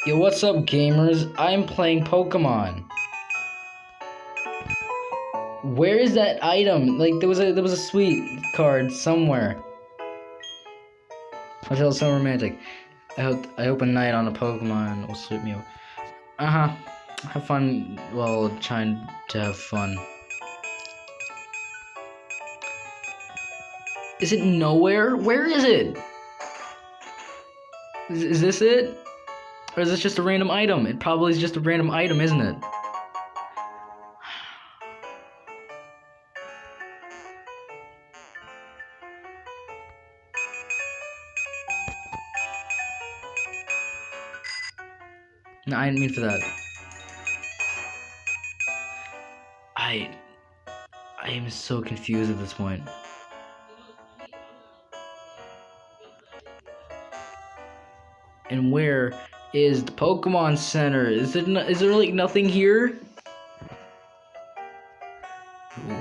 Yo, what's up, gamers? I'm playing Pokemon. Where is that item? Like, there was a sweet card somewhere. I feel so romantic. I hope a night on a Pokemon will suit me. Have fun while trying to have fun. Is it nowhere? Where is it? Is this it? Or is this just a random item? It probably is just a random item, isn't it? No, I didn't mean for that. I am so confused at this point. And where is the Pokemon Center? Is there like nothing here?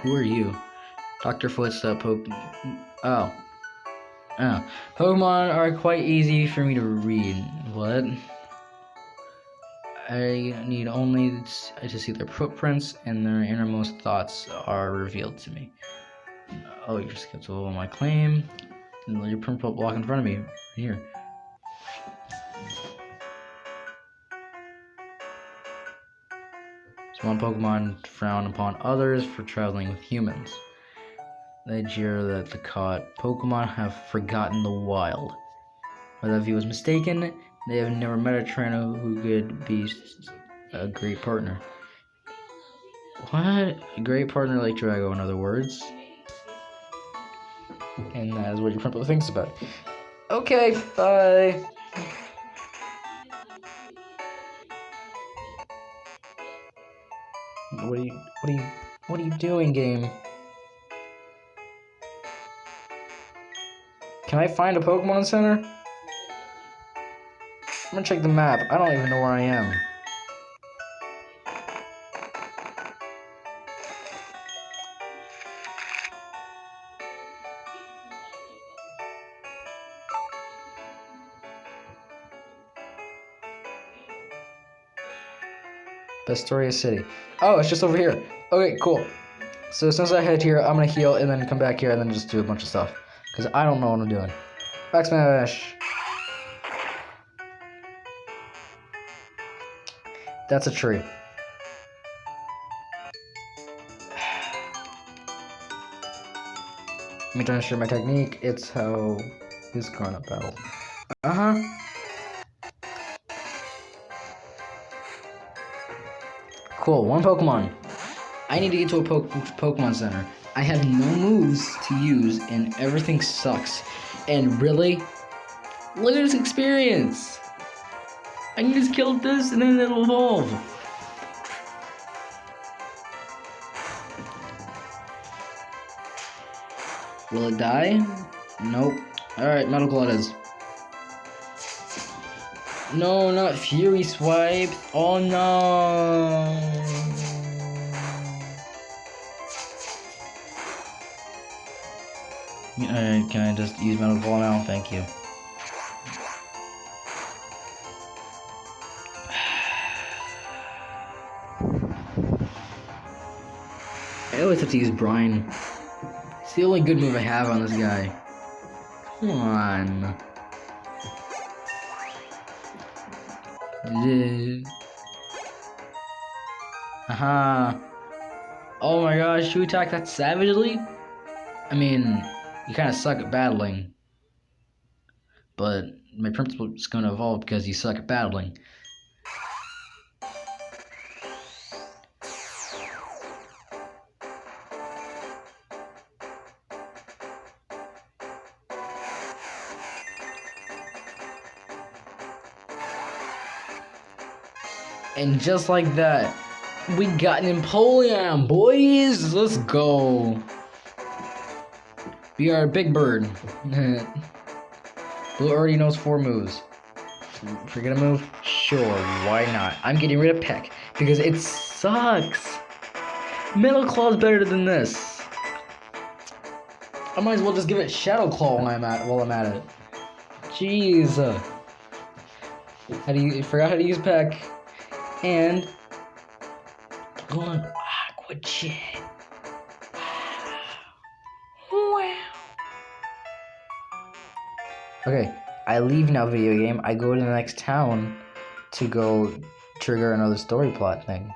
Who are you? Dr. Footstep Oh. Oh. Pokemon are quite easy for me to read. What? I need only to see their footprints, and their innermost thoughts are revealed to me. Oh, you're skeptical of my claim. Your purple block in front of me. Right here. Some Pokemon frown upon others for traveling with humans. They jeer that the caught Pokemon have forgotten the wild. But that view was mistaken. They have never met a trainer who could be a great partner. What? A great partner like Drago, in other words. And that is what your principal thinks about it. Okay, bye. What are you doing, game? Can I find a Pokemon Center? I'm gonna check the map. I don't even know where I am. Pastoria City. Oh, it's just over here. Okay, cool. So as soon as I head here, I'm gonna heal and then come back here and then just do a bunch of stuff. Because I don't know what I'm doing. Back smash! That's a tree. Let me try to share my technique. It's how this grown up battle. Uh-huh. Cool, one Pokemon. I need to get to a Pokemon Center. I have no moves to use and everything sucks. And really, look at this experience. I can just kill this and then it'll evolve. Will it die? Nope. Alright, Metal Claw it is. No, not Fury Swipe. Oh no. Alright, can I just use Metal Claw now? Thank you. I always have to use Brine. It's the only good move I have on this guy. Come on. Aha. Oh my gosh, you attack that savagely? I mean, you kind of suck at battling. But my principal is going to evolve because you suck at battling. And just like that, we got an Empoleon, boys! Let's go! We are a big bird. Blue already knows 4 moves. Forget a move? Sure, why not? I'm getting rid of Peck, because it sucks! Metal Claw's better than this. I might as well just give it Shadow Claw while I'm at it. Jeez. Forgot how to use Peck. And go on Aqua Jet. Wow. Okay, I leave now, video game. I go to the next town to go trigger another story plot thing.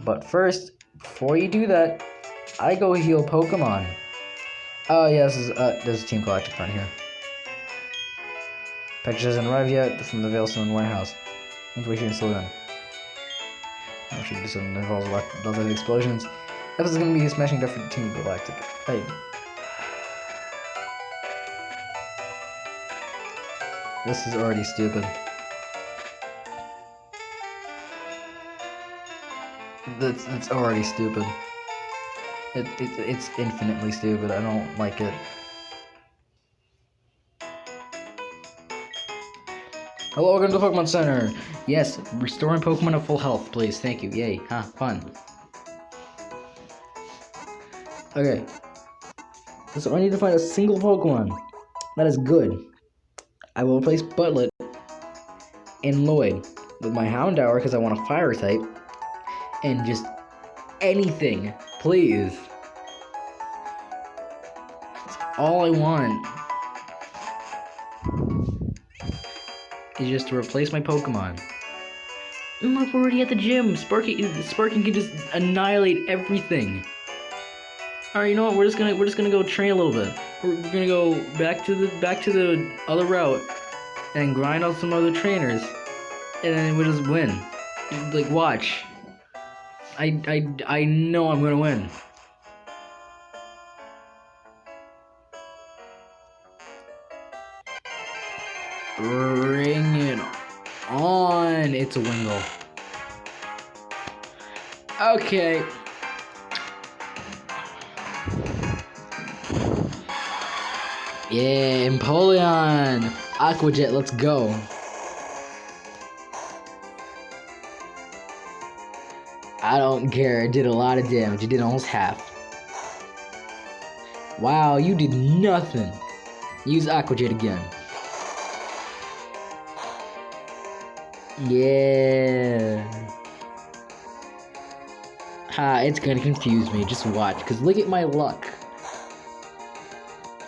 But first, before you do that, I go heal Pokemon. Oh yes, there's a team collector front here. Package hasn't arrived yet from the Veilstone warehouse. Let's wait here and slow down. I should do something that involves lots of explosions. That is gonna be a smashing different Team Galactic. Hey. This is already stupid. It's already stupid. It's infinitely stupid. I don't like it. Hello, welcome to the Pokemon Center. Yes, restoring Pokemon to full health, please. Thank you. Yay. Ha, fun. Okay. So I need to find a single Pokemon that is good. I will replace Butlet and Lloyd with my Houndour because I want a fire type. And just anything, please. That's all I want. Is just to replace my Pokemon. And look, we're already at the gym. Sparking can just annihilate everything. All right, you know what? We're just gonna go train a little bit. We're gonna go back to the other route and grind out some other trainers, and then we'll just win. Like, watch. I know I'm gonna win. Bring it on. It's a Wingull. Okay. Yeah, Empoleon. Aqua Jet, let's go. I don't care. It did a lot of damage. It did almost half. Wow, you did nothing. Use Aqua Jet again. Yeah. Ha, it's gonna confuse me. Just watch, because look at my luck.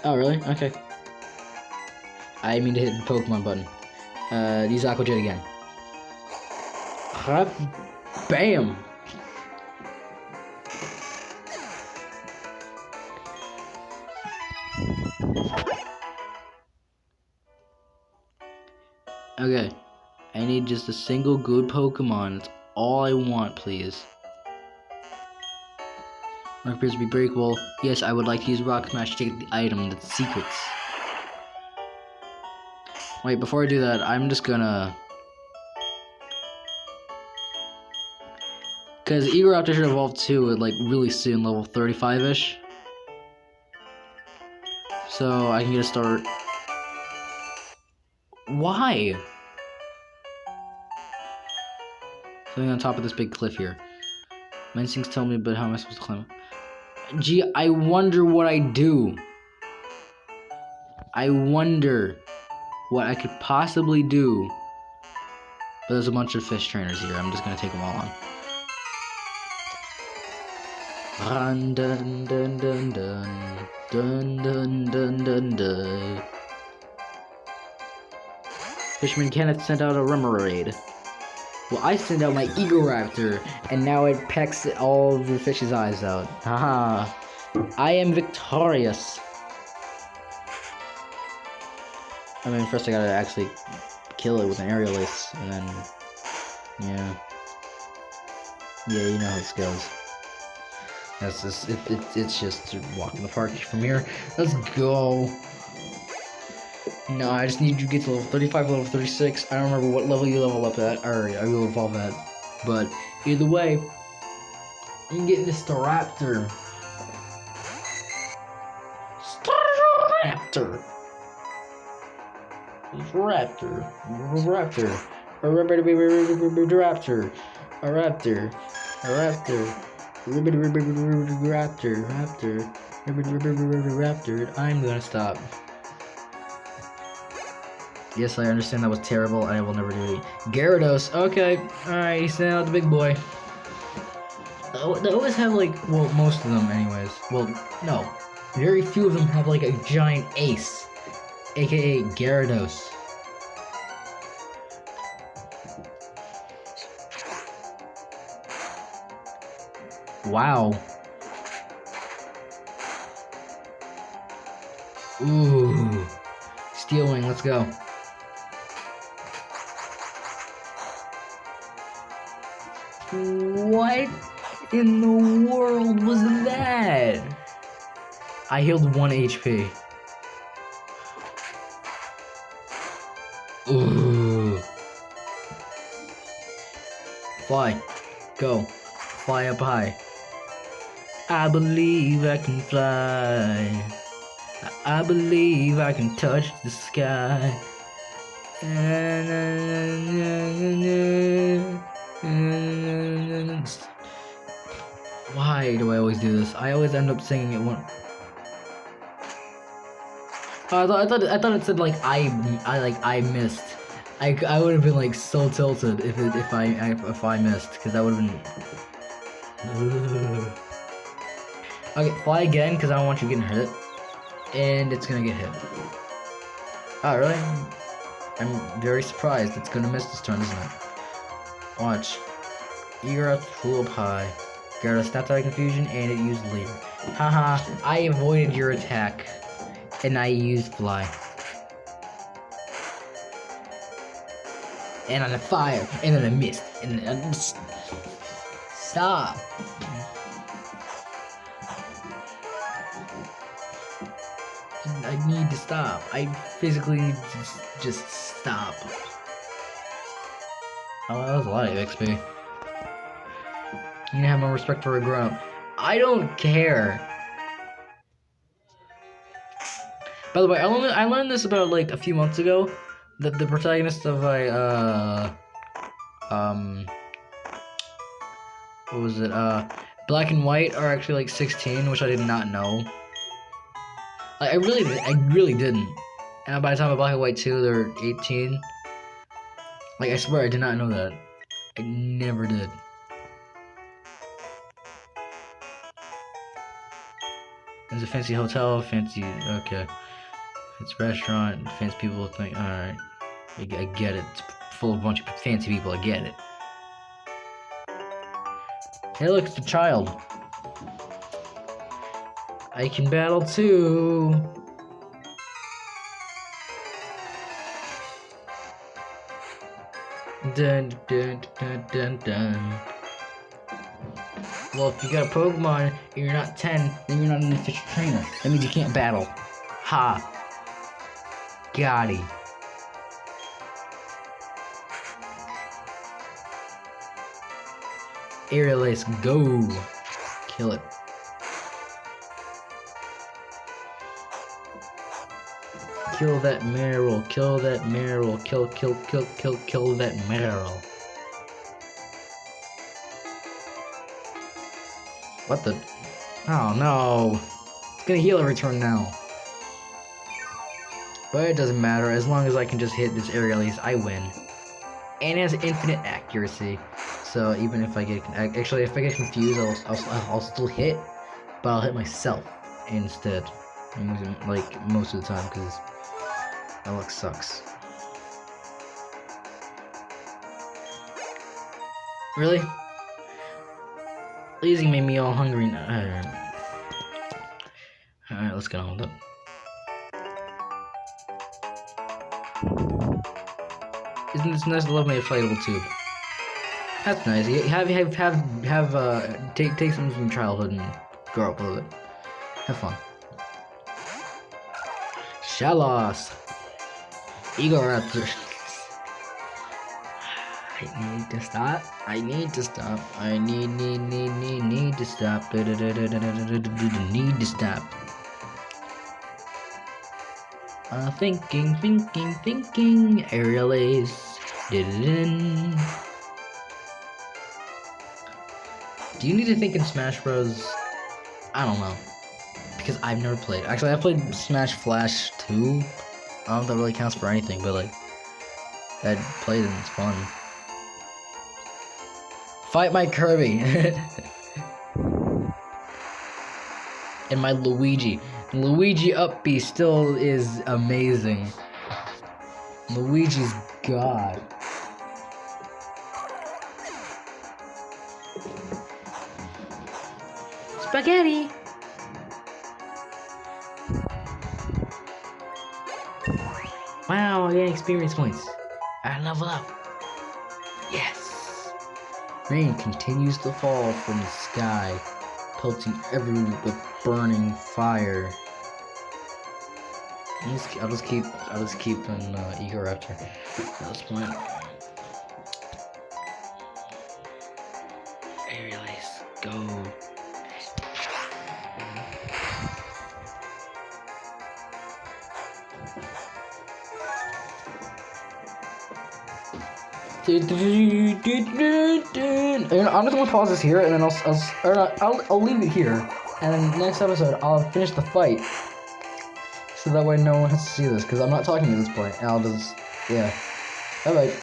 Oh, really? Okay. I mean to hit the Pokemon button. Use Aqua Jet again. Bam! Okay. I need just a single good Pokemon. That's all I want, please. Rock appears to be breakable. Yes, I would like to use Rock Smash to take the item that's secrets. Wait, before I do that, I'm just gonna... Because Egoraptor should evolve too, like really soon, level 35-ish. So I can get a start. Why? Something on top of this big cliff here. My instincts tell me, but how am I supposed to climb it? Gee, I wonder what I do. I wonder what I could possibly do. But there's a bunch of fish trainers here. I'm just gonna take them all on. Dun dun dun dun dun dun dun dun dun dun. Fisherman Kenneth sent out a Remoraid. Well, I sent out my Egoraptor, and now it pecks all of the fish's eyes out. Haha. I am victorious. I mean, first I gotta actually kill it with an aerial ace, and then... Yeah. Yeah, you know how this goes. That's just, it's just a walk in the park from here. Let's go. No, I just need you to get to level 35, level 36. I don't remember what level you level up at, or you evolve at. But either way, I'm getting this Staraptor. Staraptor. Raptor. Raptor. A raptor. A raptor. A raptor. Raptor. I'm gonna stop. Yes, I understand that was terrible. I will never do it. Gyarados. Okay. Alright, he's sending out the big boy. They always have, like, well, most of them, anyways. Well, no. Very few of them have, like, a giant ace. AKA Gyarados. Wow. Ooh. Steel Wing, let's go. What in the world was that? I healed 1 HP. Ooh. Fly. Go. Fly up high. I believe I can fly. I believe I can touch the sky. Why do I always do this? I always end up singing it one. Oh, I thought it said like I missed. I would have been like so tilted if I missed, because that would have been. Okay, fly again, because I don't want you getting hurt, and it's gonna get hit. Oh really? I'm very surprised. It's gonna miss this turn, isn't it? Watch. Eager up, full up high. Got a snap out confusion, and it used lead. Haha, I avoided your attack, and I used fly. And on a fire, and then I missed, and then I missed. Stop. I need to stop. I physically need to just stop. Oh, that was a lot of XP. You need to have more respect for a grown. I don't care. By the way, I learned this about like a few months ago. That the protagonist of what was it? Black and White are actually like 16, which I did not know. Like, I really didn't. And by the time of Black and White 2, they're 18. Like, I swear I did not know that. I never did. There's a fancy hotel, fancy, okay. It's a restaurant, fancy people think, alright. I get it. It's full of a bunch of fancy people, I get it. Hey look, it's the child. I can battle too. Dun dun dun dun dun. Well, if you got a Pokemon and you're not 10, then you're not an official trainer. That means you can't battle. Ha. Gotti. Aerial Ace, go. Kill it. Kill that Meryl, kill that Meryl, kill that Meryl. What the? Oh no. It's gonna heal every turn now. But it doesn't matter, as long as I can just hit this Aerial Ace, I win. And it has infinite accuracy. So even if I get, actually if I get confused, I'll still hit, but I'll hit myself instead. Like most of the time, because that luck sucks. Really? Lazy made me all hungry now. Alright, let's get on with it. Isn't this nice to love my inflatable tube? That's nice. Take some from childhood and grow up with it. Have fun. Shellos. Egoraptor. I need to stop. I need to stop. I need to stop. Need to stop. Thinking. Aerial Ace. Do you need to think in Smash Bros? I don't know. Because I've never played. Actually, I played Smash Flash 2. I don't know if that really counts for anything, but like, that play them. It's fun. Fight my Kirby. And my Luigi. Luigi up B still is amazing. Luigi's God. Spaghetti. Wow, I got experience points. I level up. Yes. Rain continues to fall from the sky, pelting everyone with burning fire. I'll just keep an Eco Raptor at this point. Aerialize, go. And I'm just gonna pause this here, and then I'll leave it here, and then next episode I'll finish the fight, so that way no one has to see this, because I'm not talking at this point. I'll just, yeah. Bye bye.